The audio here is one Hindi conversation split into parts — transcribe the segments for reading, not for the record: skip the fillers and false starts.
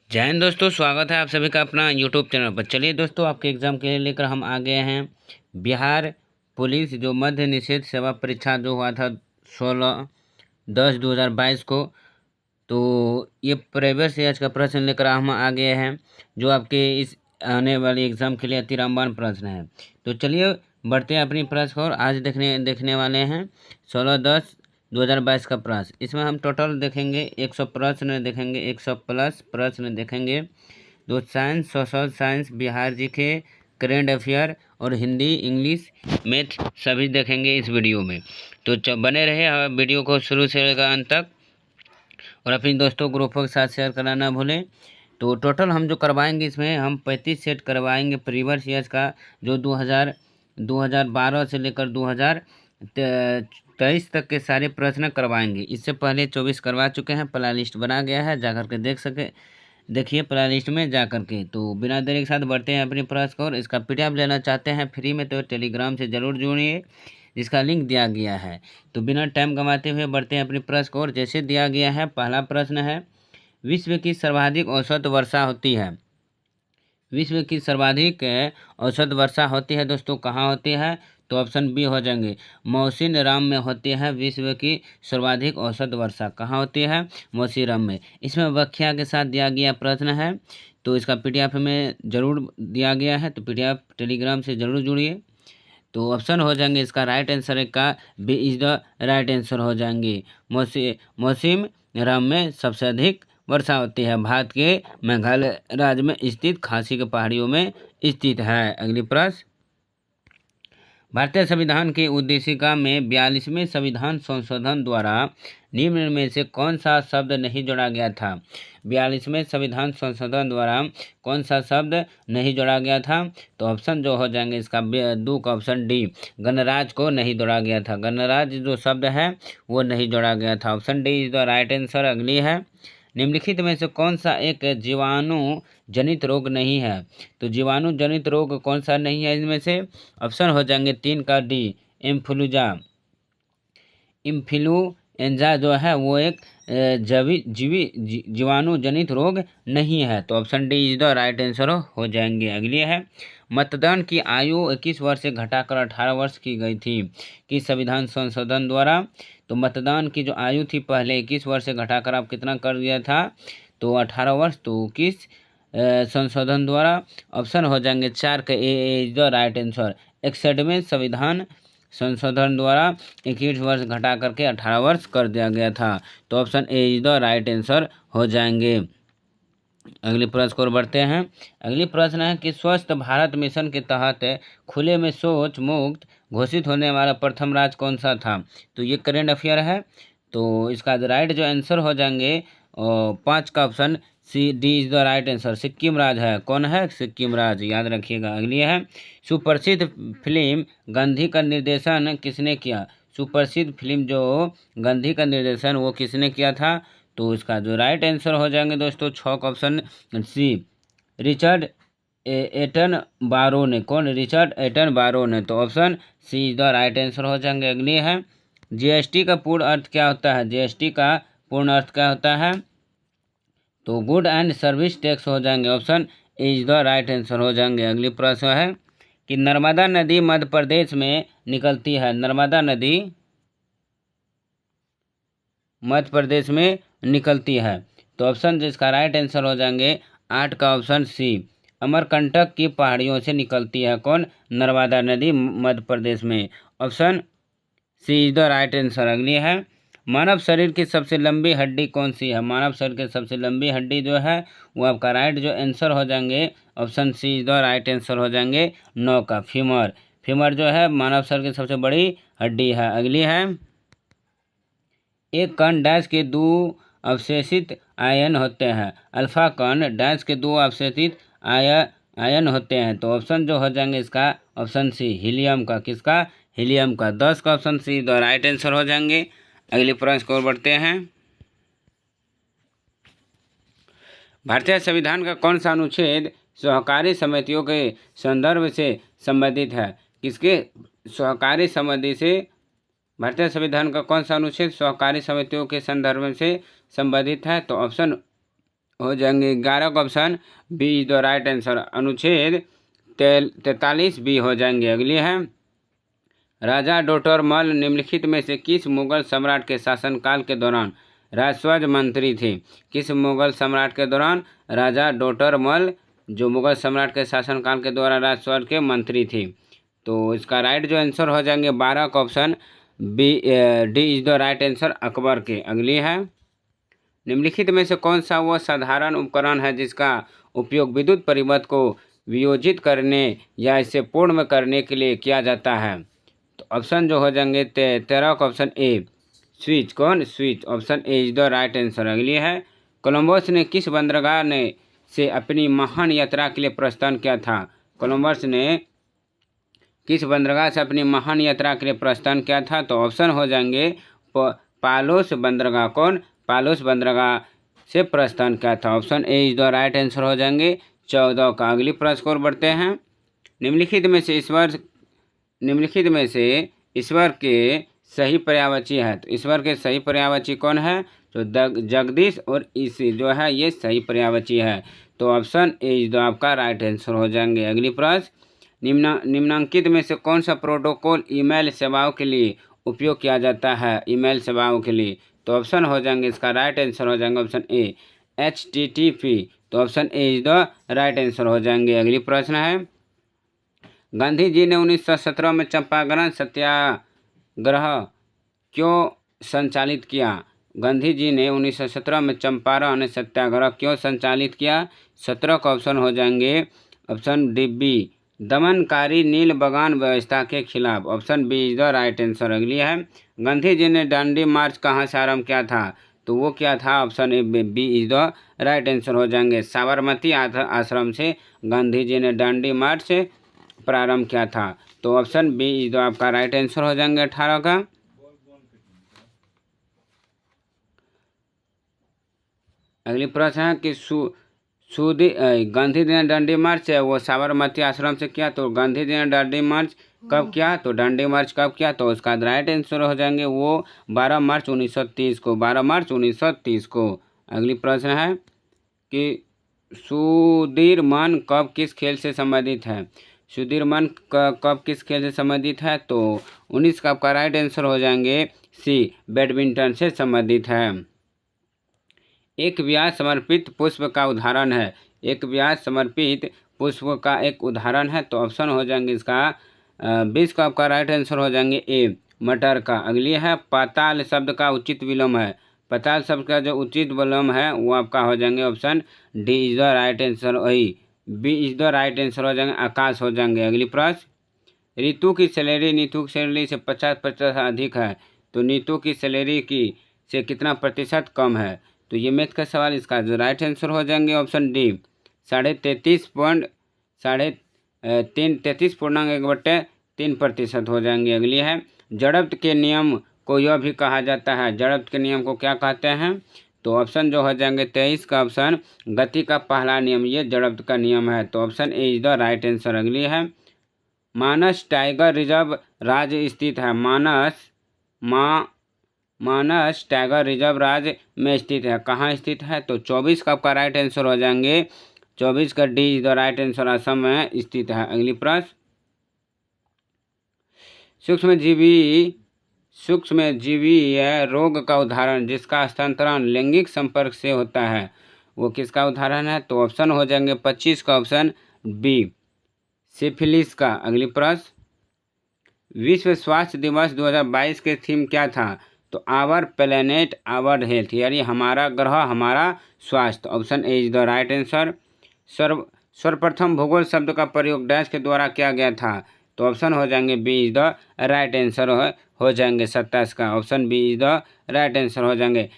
जय हिंद दोस्तों, स्वागत है आप सभी का अपना यूट्यूब चैनल पर। चलिए दोस्तों, आपके एग्ज़ाम के लिए लेकर हम आ गए हैं बिहार पुलिस जो मध्य निषेध सेवा परीक्षा जो हुआ था 16/10/2022 को। तो ये प्रीवियस ईयर का प्रश्न लेकर हम आ गए हैं जो आपके इस आने वाले एग्ज़ाम के लिए अति रामबाण प्रश्न है। तो चलिए बढ़ते हैं अपनी प्रश्न को, और आज देखने वाले हैं 16/10/2022 का प्रश्न। इसमें हम टोटल देखेंगे 100 प्रश्न देखेंगे, 100 प्लस प्रश्न देखेंगे। दो science, social science, Bihar GK, current affair और हिंदी, इंग्लिश, मैथ सभी देखेंगे इस वीडियो में। तो बने रहे वीडियो को शुरू से लेकर अंत तक, और अपने दोस्तों ग्रुपों के साथ शेयर करना ना भूलें। तो टोटल हम जो करवाएंगे इसमें हम 35 सेट करवाएंगे प्रीवियस ईयर्स का, जो 2012 से लेकर 2023 तक के सारे प्रश्न करवाएंगे। इससे पहले 24 करवा चुके हैं, प्ले लिस्ट बना गया है, जाकर के देखिए प्ले लिस्ट में जा कर के। तो बिना देरी के साथ बढ़ते हैं अपनी प्रश्न को, और इसका पीडीएफ लेना चाहते हैं फ्री में तो टेलीग्राम से ज़रूर जुड़िए, जिसका लिंक दिया गया है। तो बिना टाइम गंवाते हुए बढ़ते हैं अपनी प्रश्न को, और जैसे दिया गया है पहला प्रश्न है, विश्व की सर्वाधिक औसत वर्षा होती है। विश्व की सर्वाधिक औसत वर्षा होती है दोस्तों, कहाँ होती है? तो ऑप्शन बी हो जाएंगे, मौसिनराम में होती है। विश्व की सर्वाधिक औसत वर्षा कहाँ होती है? मौसिनराम में। इसमें व्याख्या के साथ दिया गया प्रश्न है, तो इसका पीडीएफ में ज़रूर दिया गया है, तो पीडीएफ टेलीग्राम से ज़रूर जुड़िए। तो ऑप्शन हो जाएंगे इसका राइट आंसर का B is the right answer हो जाएंगे। मौसिम राम में सबसे अधिक वर्षा होती है, भारत के मेघालय राज्य में स्थित खासी के पहाड़ियों में स्थित है। अगली प्रश्न, भारतीय संविधान की उद्देशिका में 42वें संविधान संशोधन द्वारा निम्न में से कौन सा शब्द नहीं जोड़ा गया था? 42वें संविधान संशोधन द्वारा कौन सा शब्द नहीं जोड़ा गया था? तो ऑप्शन जो हो जाएंगे इसका दो का ऑप्शन डी, गणराज्य को नहीं जोड़ा गया था। गणराज्य जो शब्द है वो नहीं जोड़ा गया था, option D is the right answer. अगली है, निम्नलिखित में से कौन सा एक जीवाणु जनित रोग नहीं है? तो जीवाणु जनित रोग कौन सा नहीं है इनमें से? ऑप्शन हो जाएंगे 3 का डी, इन्फ्लुएंजा। इन्फ्लुएंजा जो है वो एक जीवाणु जनित रोग नहीं है, तो option D is the right answer हो जाएंगे। अगली है, मतदान की आयु 21 वर्ष से घटाकर 18 वर्ष की गई थी किस संविधान संशोधन द्वारा? तो मतदान की जो आयु थी पहले 21 वर्ष से घटाकर आप कितना कर दिया था? तो 18 वर्ष। तो किस संशोधन द्वारा? ऑप्शन हो जाएंगे 4 का ए इज द राइट आंसर। 61वें संविधान संशोधन द्वारा 21 वर्ष घटा करके 18 वर्ष कर दिया गया था, तो option A is the right answer हो जाएंगे। अगली प्रश्न को बढ़ते हैं। अगली प्रश्न है कि स्वस्थ भारत मिशन के तहत खुले में शौच मुक्त घोषित होने वाला प्रथम राज्य कौन सा था? तो ये करेंट अफेयर है, तो इसका राइट जो आंसर हो जाएंगे 5 का option C D is the right answer. Sikkim राज्य है। कौन है? सिक्किम राज्य, याद रखिएगा। अगली है, सुप्रसिद्ध फिल्म गांधी का निर्देशन किसने किया? सुप्रसिद्ध फिल्म जो गांधी का निर्देशन वो किसने किया था? तो इसका जो राइट आंसर हो जाएंगे दोस्तों 6 का ऑप्शन सी, रिचर्ड एटन बारो ने। कौन? रिचर्ड एटन बारो ने, तो option C is the right answer हो जाएंगे। अगली है, जीएसटी का पूर्ण अर्थ क्या होता है? जीएसटी का पूर्ण अर्थ क्या होता है? तो गुड एंड सर्विस टैक्स हो जाएंगे, option A is the right answer हो जाएंगे। अगली प्रश्न है कि नर्मदा नदी मध्य प्रदेश में निकलती है। नर्मदा नदी मध्य प्रदेश में निकलती है, तो ऑप्शन जिसका राइट आंसर हो जाएंगे 8 का ऑप्शन सी, अमरकंटक की पहाड़ियों से निकलती है। कौन? नर्मदा नदी मध्य प्रदेश में, option C is the right answer. अगली है, मानव शरीर की सबसे लंबी हड्डी कौन सी है? मानव शरीर की सबसे लंबी हड्डी जो है वो आपका राइट जो आंसर हो जाएंगे option C is the right answer हो जाएंगे 9 का, फीमर। फीमर जो है मानव शरीर की सबसे बड़ी हड्डी है। अगली है, एक कण डैश के दो अवशेषित आयन होते हैं। अल्फा कण डैश के दो अवशेषित आयन होते हैं, तो ऑप्शन जो हो जाएंगे इसका ऑप्शन सी, हीलियम का। किसका? हीलियम का। 10 का option see the right answer हो जाएंगे। अगले प्रश्न को बढ़ते हैं। भारतीय संविधान का कौन सा अनुच्छेद सहकारी समितियों के संदर्भ से संबंधित है? किसके सहकारी समिति से? भारतीय संविधान का कौन सा अनुच्छेद सहकारी समितियों के संदर्भ से संबंधित है? तो ऑप्शन हो जाएंगे 11 का option B is the right answer. अनुच्छेद 43 बी हो जाएंगे। अगली है राजा डोटरमल निम्नलिखित में से किस मुगल सम्राट के शासनकाल के दौरान राजस्व मंत्री थे। किस मुगल सम्राट के दौरान राजा डोटरमल जो मुगल सम्राट के शासनकाल के दौरान राजस्व के मंत्री थे। तो इसका राइट जो आंसर हो जाएंगे 12 का option B D is the right answer Akbar के। अगली है निम्नलिखित में से कौन सा वह साधारण उपकरण है जिसका उपयोग विद्युत परिपथ को वियोजित करने या इसे पूर्ण करने के लिए किया जाता है। तो ऑप्शन जो हो जाएंगे 13 का ऑप्शन ए स्विच। कौन switch. Option A is the right answer. अगली है कोलंबस ने किस बंदरगाह ने से अपनी महान यात्रा के लिए प्रस्थान किया था। कोलंबस ने किस बंदरगाह से अपनी महान यात्रा के लिए प्रस्थान किया था। तो ऑप्शन हो जाएंगे पालोस बंदरगाह। कौन पालोस बंदरगाह से प्रस्थान किया था। Option A is the right answer हो जाएंगे 14 का। अगली प्रश्न को बढ़ते हैं निम्नलिखित में से ईश्वर के सही पर्यायवाची है। तो ईश्वर के सही पर्यायवाची कौन है। तो जगदीश और ईसी जो है ये सही पर्यायवाची है। तो ऑप्शन ए इज द आपका राइट आंसर हो जाएंगे। अगली प्रश्न निम्नांकित में से कौन सा प्रोटोकॉल ईमेल सेवाओं के लिए उपयोग किया जाता है। ईमेल सेवाओं के लिए। तो ऑप्शन हो जाएंगे इसका राइट आंसर हो जाएंगे ऑप्शन ए HTTP। तो option A is the right answer हो जाएंगे। अगली प्रश्न है गांधी जी ने 1917 में चंपारण सत्याग्रह क्यों संचालित किया। गांधी जी ने 1917 में चंपारण सत्याग्रह क्यों संचालित किया। 17 का ऑप्शन हो जाएंगे ऑप्शन डी बी दमनकारी नील बगान व्यवस्था के खिलाफ। Option B is the right answer. अगली है गांधी जी ने दांडी मार्च कहाँ से आरंभ किया था। तो वो क्या था। Option A B is the right answer हो जाएंगे साबरमती आश्रम से गांधी जी ने दांडी मार्च प्रारंभ किया था। तो ऑप्शन बी इज द आपका राइट आंसर हो जाएंगे 18 का। अगली प्रश्न है कि गांधी जी ने दांडी मार्च है वो साबरमती आश्रम से किया। तो गांधी जी ने दांडी मार्च कब किया। तो दांडी मार्च कब किया। तो उसका राइट आंसर हो जाएंगे वो 12 मार्च 1930 को। 12 मार्च 1930 को। अगली प्रश्न है कि सुधीरमन कब किस खेल से संबंधित है। सुधीरमन कब किस खेल से संबंधित है। तो 19 का आपका राइट आंसर हो जाएंगे सी बैडमिंटन से संबंधित है। एक ब्याज समर्पित पुष्प का उदाहरण है। एक ब्याज समर्पित पुष्प का एक उदाहरण है। तो ऑप्शन हो जाएंगे इसका 20 का आपका राइट आंसर हो जाएंगे ए मटर का। अगली है पाताल शब्द का उचित विलोम है। पाताल शब्द का जो उचित विलोम है वो आपका हो जाएंगे option D is the right answer. वही B is the right answer हो जाएंगे आकाश हो जाएंगे। अगली प्रश्न ऋतु की सैलरी नीतू की सैलरी से 50% अधिक है। तो नीतू की सैलरी की से कितना प्रतिशत कम है। तो ये मैथ का सवाल इसका जो राइट आंसर हो जाएंगे ऑप्शन डी 33.1 हो जाएंगे। अगली है जड़त्व के नियम को यह भी कहा जाता है। जड़त्व के नियम को क्या कहते हैं। तो ऑप्शन जो हो जाएंगे 23 का ऑप्शन गति का पहला नियम ये जड़त्व का नियम है। तो option A is the right answer. अगली है मानस टाइगर रिजर्व राज्य स्थित है। मानस टाइगर रिजर्व राज्य में स्थित है। कहाँ स्थित है। तो 24 का आपका राइट आंसर हो जाएंगे 24 का D is the right answer Assam में स्थित है। अगली प्रश्न सूक्ष्मजीवी रोग का उदाहरण जिसका हस्तांतरण लैंगिक संपर्क से होता है वो किसका उदाहरण है। तो ऑप्शन हो जाएंगे 25 का ऑप्शन बी सिफिलिस का। अगली प्रश्न विश्व स्वास्थ्य दिवस 2022 के थीम क्या था। तो आवर प्लेनेट आवर हेल्थ यानी हमारा ग्रह हमारा स्वास्थ्य। Option A is the right answer. सर्वप्रथम भूगोल शब्द का प्रयोग डैश के द्वारा किया गया था। तो ऑप्शन हो जाएंगे B is the right answer हो जाएंगे 27 का। Option B is the right answer हो जाएंगे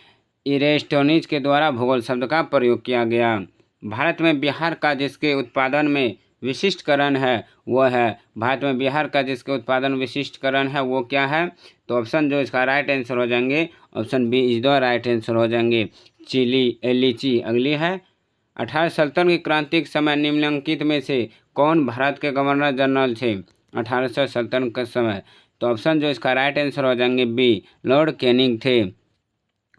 इरेस्टोनिज के द्वारा भूगोल शब्द का प्रयोग किया गया। भारत में बिहार का जिसके उत्पादन में विशिष्टकरण है वो है। भारत में बिहार का जिसके उत्पादन विशिष्टकरण है वो क्या है। तो ऑप्शन जो इसका राइट आंसर हो जाएंगे option B is the right answer हो जाएंगे लीची। अगली है 18 सल्तनत की क्रांति के समय निम्नलिखित में से कौन भारत के गवर्नर जनरल थे 1800 सल्तनत के समय। तो ऑप्शन जो इसका राइट आंसर हो जाएंगे बी लॉर्ड कैनिंग थे।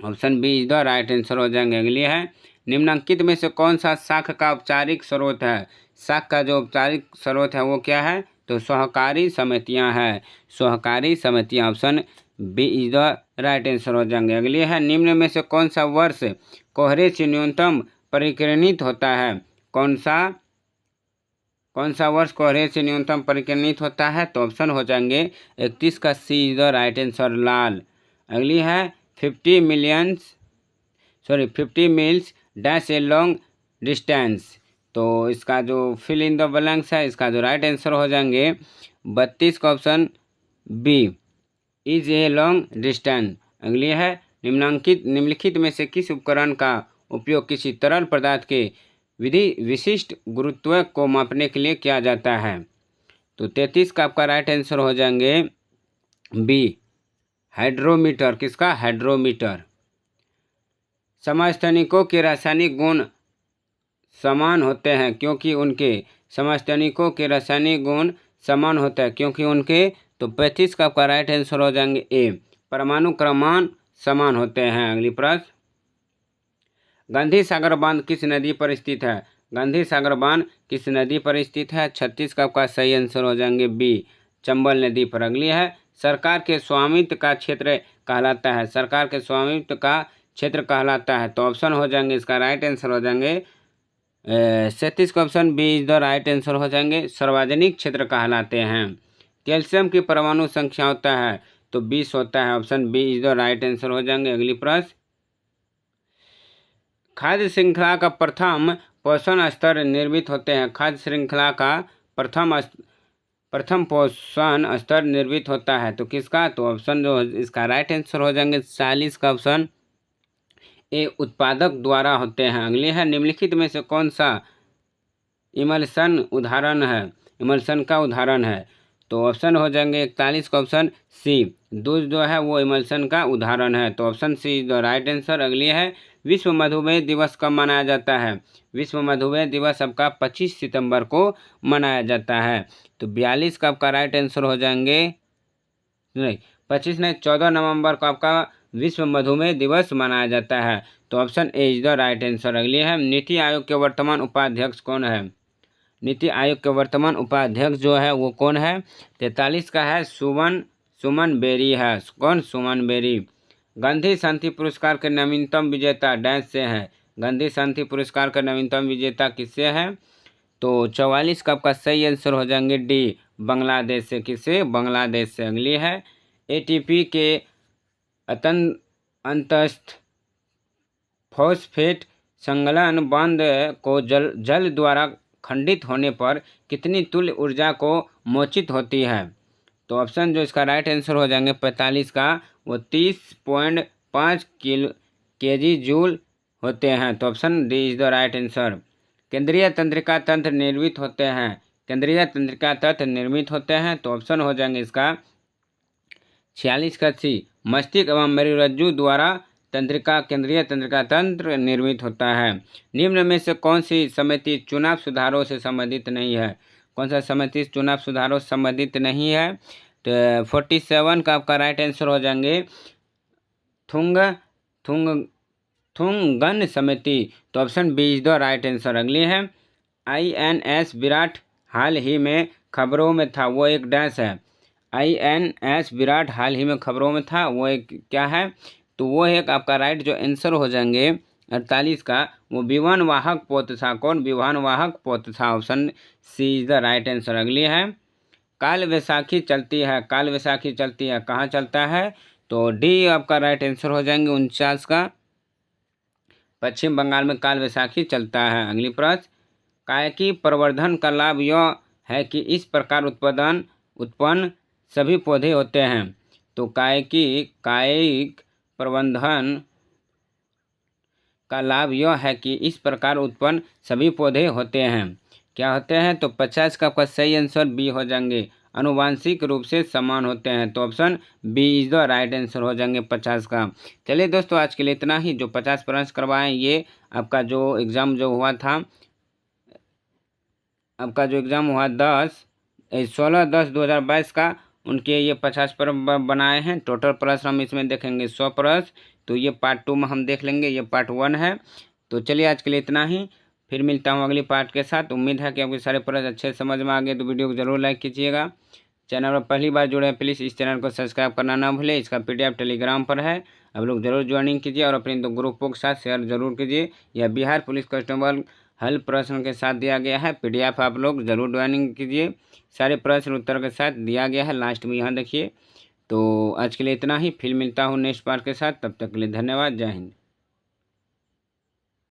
Option B is the right answer हो जाएंगे। अगली है निम्नलिखित में से कौन सा शाख का औपचारिक स्रोत है? शाख का जो औपचारिक स्रोत है वो क्या है? तो सहकारी समितियां हैं। सहकारी समितियां, option B is the right answer हो जाएंगे। अगली है, निम्न में से कौन सा वर्ष कोहरे से न्यूनतम परिकिरणित होता है? कौन सा वर्ष कोहरे से न्यूनतम परिकिरणित होता है? तो ऑप्शन हो जाएंगे 31 का सी इज द राइट आंसर, लाल। अगली है 50 मील्स डैश ए लॉन्ग डिस्टेंस। तो इसका जो फिल इन द ब्लैंक्स है, इसका जो राइट आंसर हो जाएंगे 32 का option B is a long distance. अगली है, निम्नलिखित में से किस उपकरण का उपयोग किसी तरल पदार्थ के विशिष्ट गुरुत्व को मापने के लिए किया जाता है? तो 33 का आपका राइट आंसर हो जाएंगे बी, हाइड्रोमीटर। किसका? हाइड्रोमीटर। समस्थानिकों के रासायनिक गुण समान होते हैं क्योंकि उनके समस्थानिकों के रासायनिक गुण समान होता है क्योंकि उनके, तो 35 का आपका राइट आंसर हो जाएंगे ए, परमाणु क्रमांक समान होते हैं। अगली प्रश्न, गांधी सागर बांध किस नदी पर स्थित है? गांधी सागर बांध किस नदी पर स्थित है? 36 का आपका सही आंसर हो जाएंगे बी, चंबल नदी पर। अगली है, सरकार के स्वामित्व का क्षेत्र कहलाता है? सरकार के स्वामित्व का क्षेत्र कहलाता है, तो ऑप्शन हो जाएंगे, इसका राइट आंसर हो जाएंगे 37 का option B is the right answer हो जाएंगे, सार्वजनिक क्षेत्र कहलाते हैं। कैल्शियम की परमाणु संख्या होता है? तो 20 होता है, option B is the right answer हो जाएंगे। अगली प्रश्न, खाद्य श्रृंखला का प्रथम पोषण स्तर निर्मित होते हैं? खाद्य श्रृंखला का प्रथम पोषण स्तर निर्मित होता है, तो किसका? तो ऑप्शन जो इसका राइट आंसर हो जाएंगे 40 का ऑप्शन ए, उत्पादक द्वारा होते हैं। अगली है, निम्नलिखित में से कौन सा इमल्शन उदाहरण है? इमल्शन का उदाहरण है, तो ऑप्शन हो जाएंगे 41 का ऑप्शन सी, दूध जो है वो इमल्शन का उदाहरण है, तो option C is the right answer. अगली है, विश्व मधुमेह दिवस कब मनाया जाता है? विश्व मधुमेह दिवस आपका 25 सितंबर को मनाया जाता है, तो 42 का आपका राइट आंसर हो जाएंगे, नहीं 25 नहीं 14 नवंबर को आपका विश्व मधुमेह दिवस मनाया जाता है, तो option A is the right answer. अगली है, नीति आयोग के वर्तमान उपाध्यक्ष कौन है? नीति आयोग के वर्तमान उपाध्यक्ष जो है वो कौन है? 43 का है सुमन बेरी है। कौन? सुमन बेरी। गांधी शांति पुरस्कार के नवीनतम विजेता डैश से है? गांधी शांति पुरस्कार का नवीनतम विजेता किससे है? तो 44 का आपका सही आंसर हो जाएंगे डी, बांग्लादेश से। किससे? बांग्लादेश से। अगली है, एटीपी के अंतस्थ फॉस्फेट संलयन बांध को जल द्वारा खंडित होने पर कितनी तुल्य ऊर्जा को मोचित होती है? तो ऑप्शन जो इसका राइट आंसर हो जाएंगे 45 का, वो 30.5 केजी जूल होते हैं, तो option D is the right answer. केंद्रीय तंत्रिका तंत्र निर्मित होते हैं? केंद्रीय तंत्रिका तंत्र निर्मित होते हैं, तो ऑप्शन हो जाएंगे इसका 46 का सी, मस्तिष्क एवं मेरुरज्जु द्वारा केंद्रीय तंत्रिका तंत्र निर्मित होता है। निम्न में से कौन सी समिति चुनाव सुधारों से संबंधित नहीं है? कौन सा समिति चुनाव सुधारों से संबंधित नहीं है? तो 47 का आपका राइट आंसर हो जाएंगे थुंगन समिति, तो option B is the right answer. अगली है, INS विराट हाल ही में खबरों में था, वो एक डैश है। INS विराट हाल ही में खबरों में था, वो एक क्या है? तो वो एक आपका राइट जो आंसर हो जाएंगे 48 का, वो विमान वाहक पोत था। कौन? विमान वाहक पोत था, option C is the right answer. अगली है, काल वैसाखी चलती है? काल वैसाखी चलती है, कहाँ चलता है? तो डी आपका राइट आंसर हो जाएंगे 49 का, पश्चिम बंगाल में काल वैसाखी चलता है। अगली प्रश्न, कायिकी प्रवर्धन का लाभ यह है कि इस प्रकार उत्पन्न सभी पौधे होते हैं। तो कायिक प्रवर्धन का लाभ यह है कि इस प्रकार उत्पन्न सभी पौधे होते हैं। क्या होते हैं? तो 50 का आपका सही आंसर बी हो जाएंगे, अनुवांशिक रूप से समान होते हैं, तो option B is the right answer हो जाएंगे 50 का। चलिए दोस्तों, आज के लिए इतना ही। जो 50 प्रश्न करवाएं, ये आपका जो एग्ज़ाम जो हुआ था, आपका जो एग्ज़ाम हुआ 16/10/2022 का, उनके ये 50 प्रश्न बनाए हैं। टोटल प्रश्न हम इसमें देखेंगे 100 प्रश्न, तो ये पार्ट 2 में हम देख लेंगे, ये पार्ट 1 है। तो चलिए आज के लिए इतना ही, फिर मिलता हूँ अगली पार्ट के साथ। उम्मीद है कि आपके सारे प्रश्न अच्छे समझ में आ गए, तो वीडियो को जरूर लाइक कीजिएगा। चैनल पर पहली बार जुड़े हैं प्लीज़ इस चैनल को सब्सक्राइब करना ना भूलें। इसका PDF टेलीग्राम पर है, आप लोग जरूर ज्वाइनिंग कीजिए और अपने दो ग्रुपों के साथ शेयर जरूर कीजिए। यह बिहार पुलिस कांस्टेबल हल प्रश्न के साथ दिया गया है, PDF आप लोग जरूर ज्वाइनिंग कीजिए। सारे प्रश्न उत्तर के साथ दिया गया है, लास्ट में यहाँ देखिए। तो आज के लिए इतना ही, फिर मिलता हूँ नेक्स्ट पार्ट के साथ। तब तक के लिए धन्यवाद, जय हिंद।